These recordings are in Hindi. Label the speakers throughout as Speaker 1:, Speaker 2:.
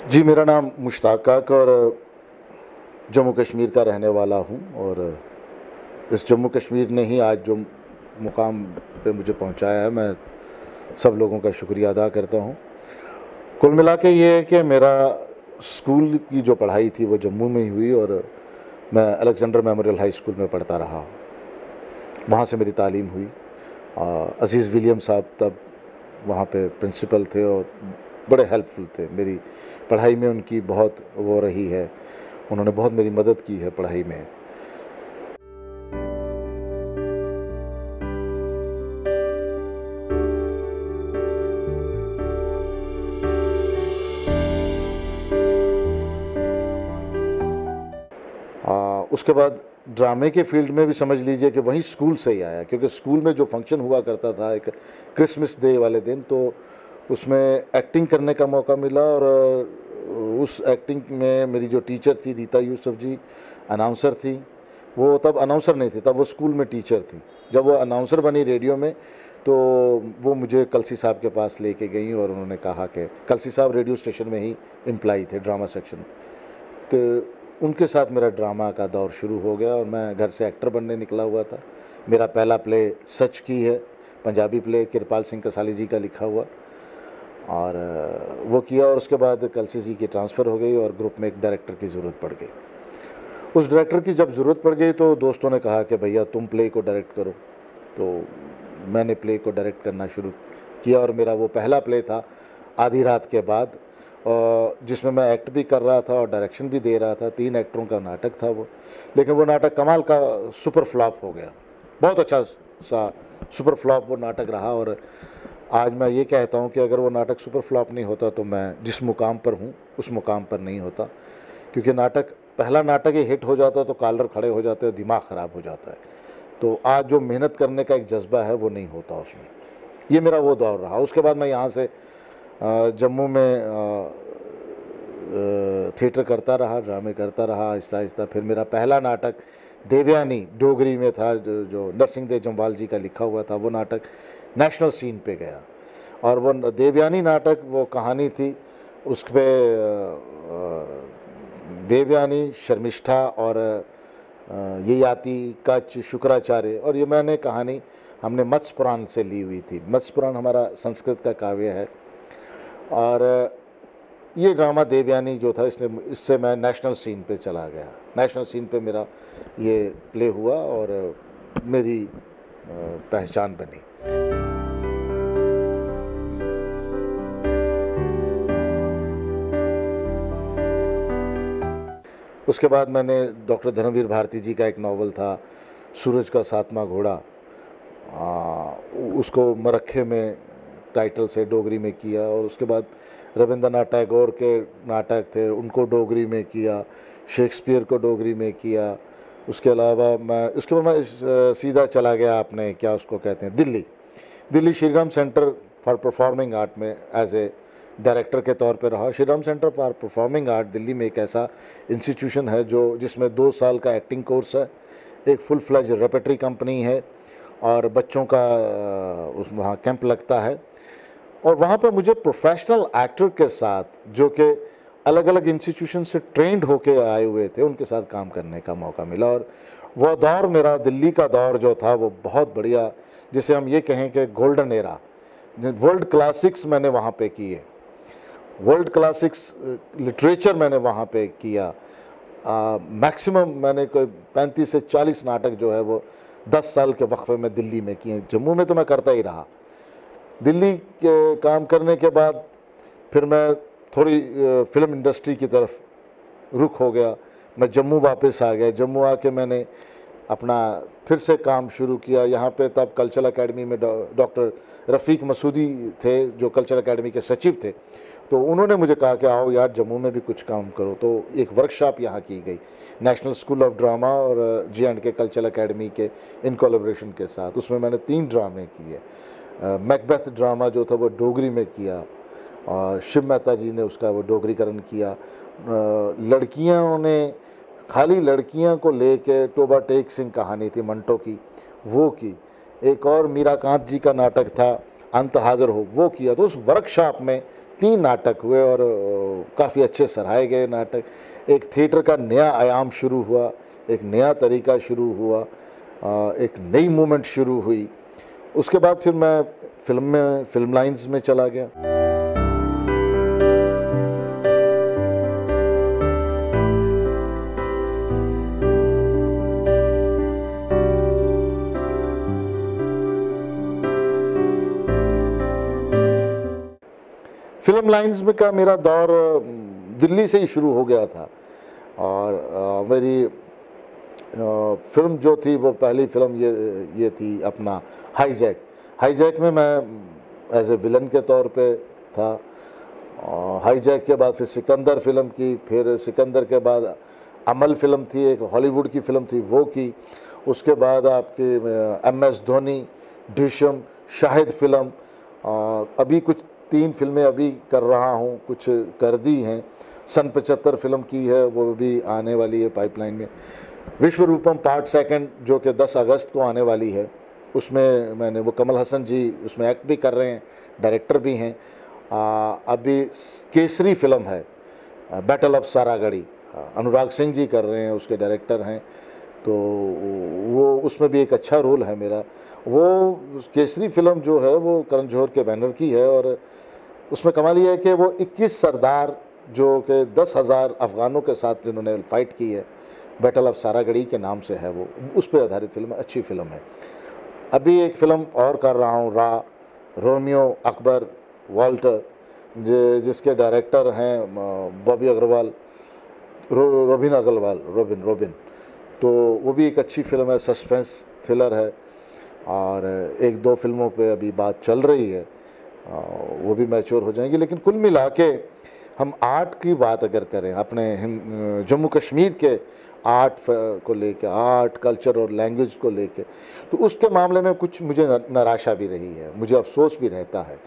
Speaker 1: जी, मेरा नाम मुश्ताक काक और जम्मू कश्मीर का रहने वाला हूँ और इस जम्मू कश्मीर ने ही आज जो मुकाम पे मुझे पहुँचाया है, मैं सब लोगों का शुक्रिया अदा करता हूँ। कुल मिला के ये है कि मेरा स्कूल की जो पढ़ाई थी वो जम्मू में ही हुई और मैं अलेक्जेंडर मेमोरियल हाई स्कूल में पढ़ता रहा। वहाँ से मेरी तालीम हुई। अज़ीज़ विलियम साहब तब वहाँ पे प्रिंसिपल थे और बड़े हेल्पफुल थे। मेरी पढ़ाई में उनकी बहुत वो रही है, उन्होंने बहुत मेरी मदद की है पढ़ाई में। उसके बाद ड्रामे के फील्ड में भी समझ लीजिए कि वहीं स्कूल से ही आया, क्योंकि स्कूल में जो फंक्शन हुआ करता था एक क्रिसमस डे वाले दिन, तो उसमें एक्टिंग करने का मौका मिला और उस एक्टिंग में मेरी जो टीचर थी रीता यूसुफ जी, अनाउंसर थी। वो तब अनाउंसर नहीं थी, तब वो स्कूल में टीचर थी। जब वो अनाउंसर बनी रेडियो में तो वो मुझे कलसी साहब के पास लेके गई और उन्होंने कहा कि कलसी साहब रेडियो स्टेशन में ही एम्प्लॉई थे ड्रामा सेक्शन, तो उनके साथ मेरा ड्रामा का दौर शुरू हो गया और मैं घर से एक्टर बनने निकला हुआ था। मेरा पहला प्ले सच की है, पंजाबी प्ले किरपाल सिंह कसाली जी का लिखा हुआ, और वो किया और उसके बाद कलसी जी की ट्रांसफ़र हो गई और ग्रुप में एक डायरेक्टर की ज़रूरत पड़ गई। उस डायरेक्टर की जब ज़रूरत पड़ गई तो दोस्तों ने कहा कि भैया तुम प्ले को डायरेक्ट करो, तो मैंने प्ले को डायरेक्ट करना शुरू किया और मेरा वो पहला प्ले था आधी रात के बाद, जिसमें मैं एक्ट भी कर रहा था और डायरेक्शन भी दे रहा था। 3 एक्टरों का नाटक था वो, लेकिन वो नाटक कमाल का सुपर फ्लॉप हो गया। बहुत अच्छा सा सुपर फ्लॉप वो नाटक रहा और आज मैं ये कहता हूँ कि अगर वो नाटक सुपर फ्लॉप नहीं होता तो मैं जिस मुकाम पर हूँ उस मुकाम पर नहीं होता, क्योंकि पहला नाटक ही हिट हो जाता तो कॉलर खड़े हो जाते, दिमाग ख़राब हो जाता है। तो आज जो मेहनत करने का एक जज्बा है वो नहीं होता उसमें। ये मेरा वो दौर रहा। उसके बाद मैं यहाँ से जम्मू में थिएटर करता रहा, ड्रामे करता रहा आहिस्ता आहिस्ता। फिर मेरा पहला नाटक देवयानी डोगरी में था, जो नरसिंह देव जम्वाल जी का लिखा हुआ था। वो नाटक नेशनल सीन पे गया और वो देवयानी नाटक, वो कहानी थी उस पर देवयानी, शर्मिष्ठा और ययाति, कच्छ, शुक्राचार्य, और ये मैंने कहानी हमने मत्स्य पुराण से ली हुई थी। मत्स्य पुराण हमारा संस्कृत का काव्य है और ये ड्रामा देवयानी जो था इससे मैं नेशनल सीन पे चला गया। नेशनल सीन पे मेरा ये प्ले हुआ और मेरी पहचान बनी। उसके बाद मैंने डॉक्टर धर्मवीर भारती जी का एक नावल था सूरज का सातवां घोड़ा, उसको मरक्खे में टाइटल से डोगरी में किया और उसके बाद रविंद्रनाथ टैगोर के नाटक थे उनको डोगरी में किया, शेक्सपियर को डोगरी में किया। उसके अलावा उसके बाद मैं सीधा चला गया, आपने क्या उसको कहते हैं, Delhi Shriram centre for performing art में एज ए डायरेक्टर के तौर पे रहा। Shriram centre for performing art Delhi में एक ऐसा इंस्टीट्यूशन है जिसमें 2 साल का एक्टिंग कोर्स है, एक फुल फ्लेज रेपेटरी कंपनी है और बच्चों का वहाँ कैंप लगता है। और वहाँ पर मुझे प्रोफेशनल एक्टर के साथ, जो कि अलग अलग इंस्टीट्यूशन से ट्रेंड होके आए हुए थे, उनके साथ काम करने का मौका मिला। और वह दौर, मेरा दिल्ली का दौर जो था वो बहुत बढ़िया, जिसे हम ये कहें कि गोल्डन एरा, वर्ल्ड क्लासिक्स मैंने वहाँ पे किए, वर्ल्ड क्लासिक्स लिटरेचर मैंने वहाँ पे किया। मैक्सिमम मैंने कोई 35 से 40 नाटक जो है वो 10 साल के वक्फे में दिल्ली में किए। जम्मू में तो मैं करता ही रहा। दिल्ली के काम करने के बाद फिर मैं थोड़ी फिल्म इंडस्ट्री की तरफ रुख हो गया, मैं जम्मू वापस आ गया। जम्मू आके मैंने अपना फिर से काम शुरू किया यहाँ पे। तब कल्चरल एकेडमी में डॉक्टर रफ़ीक मसूदी थे जो कल्चरल एकेडमी के सचिव थे, तो उन्होंने मुझे कहा कि आओ यार जम्मू में भी कुछ काम करो। तो एक वर्कशॉप यहाँ की गई नेशनल स्कूल ऑफ ड्रामा और J&K कल्चरल एकेडमी के इन कोलैबोरेशन के साथ। उसमें मैंने 3 ड्रामे किए। मैकबेथ ड्रामा जो था वो डोगरी में किया और शिव मेहता जी ने उसका वो डोगरीकरण किया। लड़कियों ने, खाली लड़कियां को लेके टोबा टेक सिंह कहानी थी मंटो की, वो की। एक और मीराकांत जी का नाटक था अंत हाजिर हो, वो किया। तो उस वर्कशॉप में 3 नाटक हुए और काफ़ी अच्छे सराहे गए नाटक। एक थिएटर का नया आयाम शुरू हुआ, एक नया तरीका शुरू हुआ, एक नई मूवमेंट शुरू हुई। उसके बाद फिर मैं फिल्म लाइन्स में चला गया। फिल्म लाइन्स में का मेरा दौर दिल्ली से ही शुरू हो गया था और मेरी फिल्म जो थी वो पहली फिल्म ये थी अपना हाईजैक। हाईजैक में मैं एज ए विलन के तौर पे था। हाईजैक के बाद फिर सिकंदर फिल्म की, फिर सिकंदर के बाद अमल फिल्म थी, एक हॉलीवुड की फिल्म थी वो की। उसके बाद आपकी MS धोनी, ड्रिशम, शाहिद फिल्म, अभी कुछ 3 फिल्में अभी कर रहा हूँ, कुछ कर दी हैं। सन 75 फिल्म की है, वो भी आने वाली है पाइपलाइन में। विश्वरूपम पार्ट 2 जो कि 10 अगस्त को आने वाली है, उसमें मैंने वो कमल हसन जी उसमें एक्ट भी कर रहे हैं, डायरेक्टर भी हैं। अभी केसरी फिल्म है, बैटल ऑफ सारागढ़ी, अनुराग सिंह जी कर रहे हैं, उसके डायरेक्टर हैं। तो वो उसमें भी एक अच्छा रोल है मेरा। वो केसरी फिल्म जो है वो करण जौहर के बैनर की है और उसमें कमाल ये है कि वो 21 सरदार जो कि 10,000 अफ़गानों के साथ जिन्होंने फ़ाइट की है, बैटल ऑफ सारागढ़ी के नाम से है वो, उस पर आधारित फिल्म है, अच्छी फिल्म है। अभी एक फ़िल्म और कर रहा हूँ, रोमियो अकबर वाल्टर, जिसके डायरेक्टर हैं बॉबी अग्रवाल, रोबिन। तो वो भी एक अच्छी फिल्म है, सस्पेंस थ्रिलर है और 1-2 फिल्मों पे अभी बात चल रही है, वो भी मैच्योर हो जाएंगी। लेकिन कुल मिला के हम आर्ट की बात अगर करें, अपने जम्मू कश्मीर के आर्ट को लेके, आर्ट कल्चर और लैंग्वेज को लेके, तो उसके मामले में कुछ मुझे निराशा भी रही है, मुझे अफसोस भी रहता है।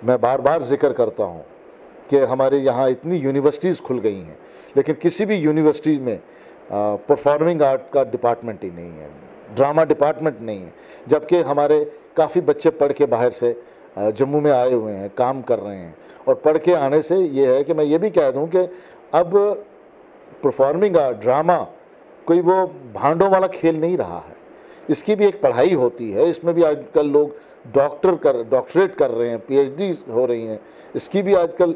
Speaker 1: मैं बार बार जिक्र करता हूँ कि हमारे यहाँ इतनी यूनिवर्सिटीज़ खुल गई हैं, लेकिन किसी भी यूनिवर्सिटी में परफॉर्मिंग आर्ट का डिपार्टमेंट ही नहीं है, ड्रामा डिपार्टमेंट नहीं है। जबकि हमारे काफ़ी बच्चे पढ़ के बाहर से जम्मू में आए हुए हैं, काम कर रहे हैं, और पढ़ के आने से ये है कि मैं ये भी कह दूं कि अब परफॉर्मिंग आर्ट, ड्रामा कोई वो भांडों वाला खेल नहीं रहा है। इसकी भी एक पढ़ाई होती है, इसमें भी आजकल लोग डॉक्टरेट कर रहे हैं, PhD हो रही हैं। इसकी भी आजकल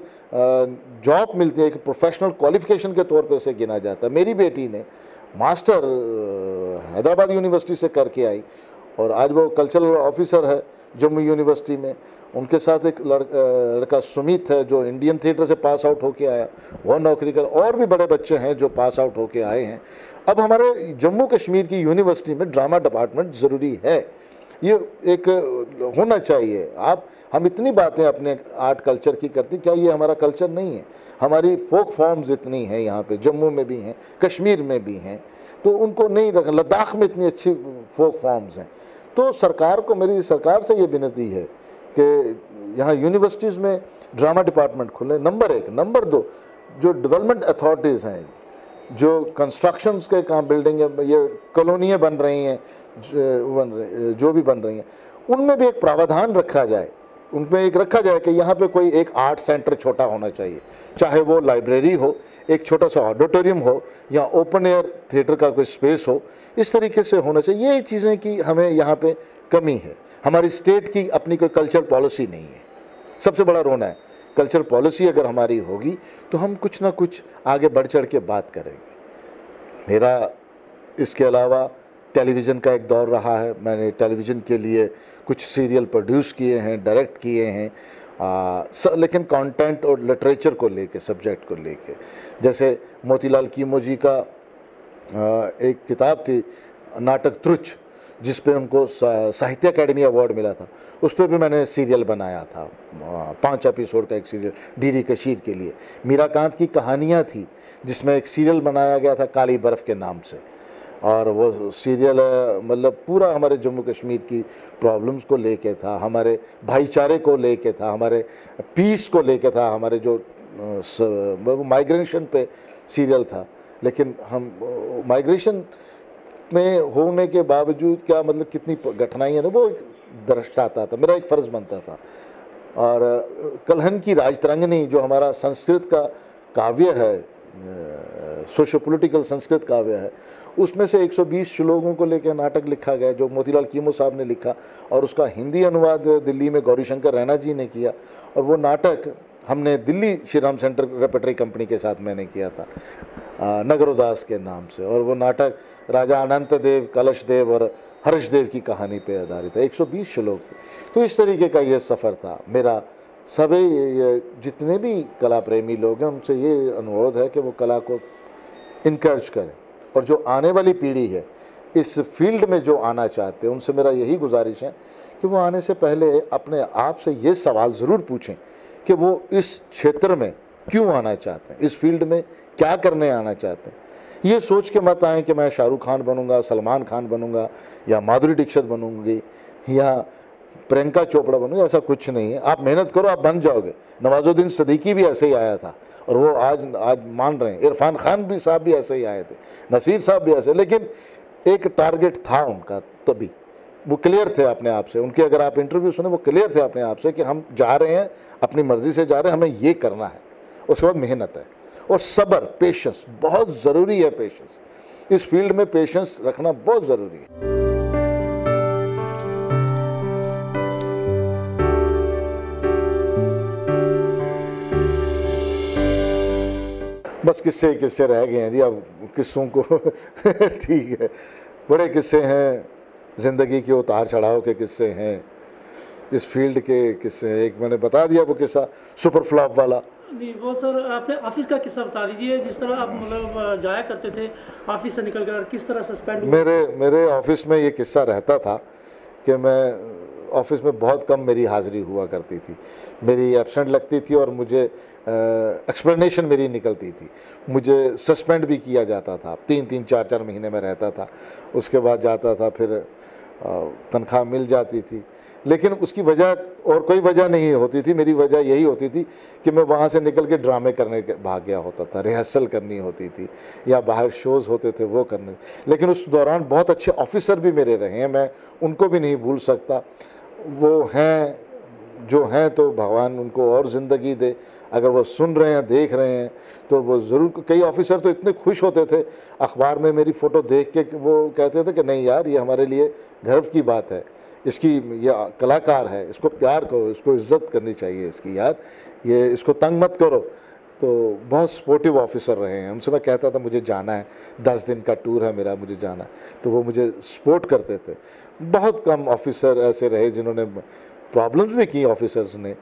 Speaker 1: जॉब मिलती है, एक प्रोफेशनल क्वालिफिकेशन के तौर पर इसे गिना जाता है। मेरी बेटी ने मास्टर हैदराबाद यूनिवर्सिटी से करके आई और आज वो कल्चरल ऑफिसर है जम्मू यूनिवर्सिटी में। उनके साथ एक लड़का सुमित है जो इंडियन थिएटर से पास आउट होके आया, वह नौकरी कर, और भी बड़े बच्चे हैं जो पास आउट होके आए हैं। अब हमारे जम्मू कश्मीर की यूनिवर्सिटी में ड्रामा डिपार्टमेंट ज़रूरी है, ये एक होना चाहिए। हम इतनी बातें अपने आर्ट कल्चर की करते, क्या ये हमारा कल्चर नहीं है? हमारी फोक फॉर्म्स इतनी हैं यहाँ पे, जम्मू में भी हैं, कश्मीर में भी हैं, तो उनको नहीं रखा। लद्दाख में इतनी अच्छी फोक फॉर्म्स हैं। तो सरकार को, मेरी सरकार से ये विनती है कि यहाँ यूनिवर्सिटीज़ में ड्रामा डिपार्टमेंट खुले, नंबर 1। नंबर 2, जो डेवलपमेंट अथॉरिटीज़ हैं, जो कंस्ट्रक्शंस के काम, बिल्डिंग, ये कॉलोनियाँ बन रही हैं, जो भी बन रही हैं, उनमें भी एक प्रावधान रखा जाए, उनमें एक रखा जाए कि यहाँ पे कोई एक आर्ट सेंटर छोटा होना चाहिए, चाहे वो लाइब्रेरी हो, एक छोटा सा ऑडिटोरियम हो, या ओपन एयर थिएटर का कोई स्पेस हो, इस तरीके से होना चाहिए। ये चीज़ें की हमें यहाँ पे कमी है। हमारी स्टेट की अपनी कोई कल्चर पॉलिसी नहीं है, सबसे बड़ा रोना है। कल्चर पॉलिसी अगर हमारी होगी तो हम कुछ ना कुछ आगे बढ़ चढ़ के बात करेंगे। मेरा इसके अलावा टेलीविज़न का एक दौर रहा है, मैंने टेलीविज़न के लिए कुछ सीरियल प्रोड्यूस किए हैं, डायरेक्ट किए हैं, लेकिन कंटेंट और लिटरेचर को लेके, सब्जेक्ट को लेके, जैसे मोतीलाल कीमो जी का एक किताब थी नाटक त्रुच, जिस पे उनको साहित्य अकेडमी अवार्ड मिला था, उस पर भी मैंने सीरियल बनाया था, 5 एपिसोड का एक सीरियल DD कशीर के लिए। मीराकांत की कहानियाँ थी जिसमें एक सीरियल बनाया गया था काली बर्फ़ के नाम से, और वो सीरियल मतलब पूरा हमारे जम्मू कश्मीर की प्रॉब्लम्स को लेके था, हमारे भाईचारे को लेके था, हमारे पीस को लेके था, हमारे जो माइग्रेशन पे सीरियल था। लेकिन हम माइग्रेशन में होने के बावजूद क्या मतलब कितनी कठिनाई है ना, वो दर्शाता था। मेरा एक फ़र्ज़ बनता था और कलहन की राजतरंगिणी जो हमारा संस्कृत का काव्य है, सोशो पॉलिटिकल संस्कृत काव्य है, उसमें से 120 श्लोकों को लेकर नाटक लिखा गया जो मोतीलाल कीमो साहब ने लिखा, और उसका हिंदी अनुवाद दिल्ली में गौरीशंकर रैना जी ने किया। और वो नाटक हमने Delhi Shri Ram centre repertory company के साथ मैंने किया था, नगरोदास के नाम से। और वो नाटक राजा अनंत देव, कलश देव और हर्ष देव की कहानी पे आधारित है। 120 श्लोक थे। तो इस तरीके का ये सफ़र था मेरा। सभी जितने भी कला प्रेमी लोग हैं उनसे ये अनुरोध है कि वो कला को इनकरेज करें, और जो आने वाली पीढ़ी है इस फील्ड में जो आना चाहते हैं उनसे मेरा यही गुजारिश है कि वो आने से पहले अपने आप से ये सवाल ज़रूर पूछें कि वो इस क्षेत्र में क्यों आना चाहते हैं, इस फील्ड में क्या करने आना चाहते हैं। ये सोच के मत आएँ कि मैं शाहरुख खान बनूंगा, सलमान खान बनूंगा, या माधुरी दीक्षित बनूंगी, या प्रियंका चोपड़ा बनूंगी। ऐसा कुछ नहीं है। आप मेहनत करो, आप बन जाओगे। नवाजुद्दीन सिद्दीकी भी ऐसे ही आया था और वो आज मान रहे हैं। इरफान खान भी साहब भी ऐसे ही आए थे, नसीर साहब भी ऐसे, लेकिन एक टारगेट था उनका, तभी वो क्लियर थे अपने आप से। उनके अगर आप इंटरव्यू सुने, वो क्लियर थे अपने आप से कि हम जा रहे हैं, अपनी मर्जी से जा रहे हैं, हमें ये करना है। उसके बाद मेहनत है और सब्र, पेशेंस बहुत ज़रूरी है। पेशेंस, इस फील्ड में पेशेंस रखना बहुत ज़रूरी है। बस किस्से किस्से रह गए हैं जी, अब किस्सों को ठीक है, बड़े किस्से हैं, ज़िंदगी के उतार चढ़ाव के किस्से हैं, इस फील्ड के किस्से हैं। एक मैंने बता दिया वो किस्सा सुपर फ्लॉप वाला।
Speaker 2: नहीं, वो सर आपने ऑफिस का किस्सा बता दीजिए, जिस तरह आप मतलब जाया करते थे ऑफिस से निकल कर, किस तरह सस्पेंड हुआ?
Speaker 1: मेरे ऑफिस में ये किस्सा रहता था कि मैं ऑफिस में बहुत कम मेरी हाज़िरी हुआ करती थी, मेरी एब्सेंट लगती थी और मुझे एक्सप्लेनेशन मेरी निकलती थी। मुझे सस्पेंड भी किया जाता था, 3-3, 4-4 महीने में रहता था। उसके बाद जाता था, फिर तनख्वाह मिल जाती थी, लेकिन उसकी वजह और कोई वजह नहीं होती थी। मेरी वजह यही होती थी कि मैं वहाँ से निकल के ड्रामे करने भाग गया होता था, रिहर्सल करनी होती थी, या बाहर शोज़ होते थे वो करने। लेकिन उस दौरान बहुत अच्छे ऑफिसर भी मेरे रहे हैं, मैं उनको भी नहीं भूल सकता। वो हैं जो हैं, तो भगवान उनको और ज़िंदगी दे। अगर वो सुन रहे हैं, देख रहे हैं, तो वो ज़रूर। कई ऑफिसर तो इतने खुश होते थे अखबार में मेरी फ़ोटो देख के, वो कहते थे कि नहीं यार, ये हमारे लिए गर्व की बात है, इसकी ये कलाकार है, इसको प्यार करो, इसको इज़्ज़त करनी चाहिए इसकी, यार ये इसको तंग मत करो। तो बहुत सपोर्टिव ऑफिसर रहे हैं। उनसे मैं कहता था मुझे जाना है, 10 दिन का टूर है मेरा, मुझे जाना है, तो वो मुझे सपोर्ट करते थे। बहुत कम ऑफिसर ऐसे रहे जिन्होंने प्रॉब्लम्स भी की, ऑफिसर्स ने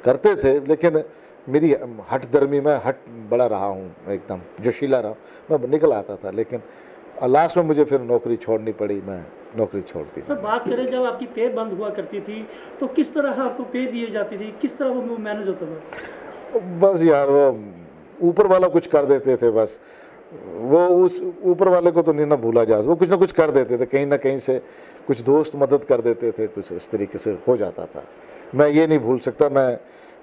Speaker 1: करते थे, लेकिन मेरी हट दर्मी में बड़ा रहा हूँ, एकदम जोशीला रहा, मैं निकल आता था। लेकिन लास्ट में मुझे फिर नौकरी छोड़नी पड़ी, मैं नौकरी छोड़ दी।
Speaker 2: सर बात करें जब आपकी पे बंद हुआ करती थी तो किस तरह आपको पे दिए जाती थी, किस तरह वो मैनेज होता था?
Speaker 1: बस यार, वो ऊपर वाला कुछ कर देते थे, बस वो उस ऊपर वाले को तो नहीं ना भूला जा, वो कुछ ना कुछ कर देते थे, कहीं ना कहीं से कुछ दोस्त मदद कर देते थे, कुछ इस तरीके से हो जाता था। मैं ये नहीं भूल सकता, मैं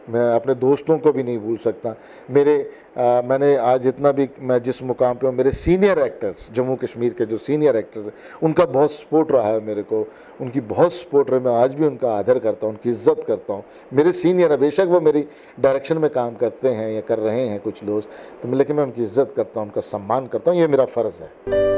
Speaker 1: अपने दोस्तों को भी नहीं भूल सकता। मैंने आज जितना भी मैं जिस मुकाम पे हूँ, मेरे सीनियर एक्टर्स, जम्मू कश्मीर के जो सीनियर एक्टर्स हैं, उनका बहुत सपोर्ट रहा है मेरे को, उनकी बहुत सपोर्ट रहा है। मैं आज भी उनका आदर करता हूँ, उनकी इज़्ज़त करता हूँ। मेरे सीनियर है, बेशक वो मेरी डायरेक्शन में काम करते हैं या कर रहे हैं कुछ दोस्त, तो लेकिन मैं उनकी इज़्ज़त करता हूँ, उनका सम्मान करता हूँ, ये मेरा फ़र्ज़ है।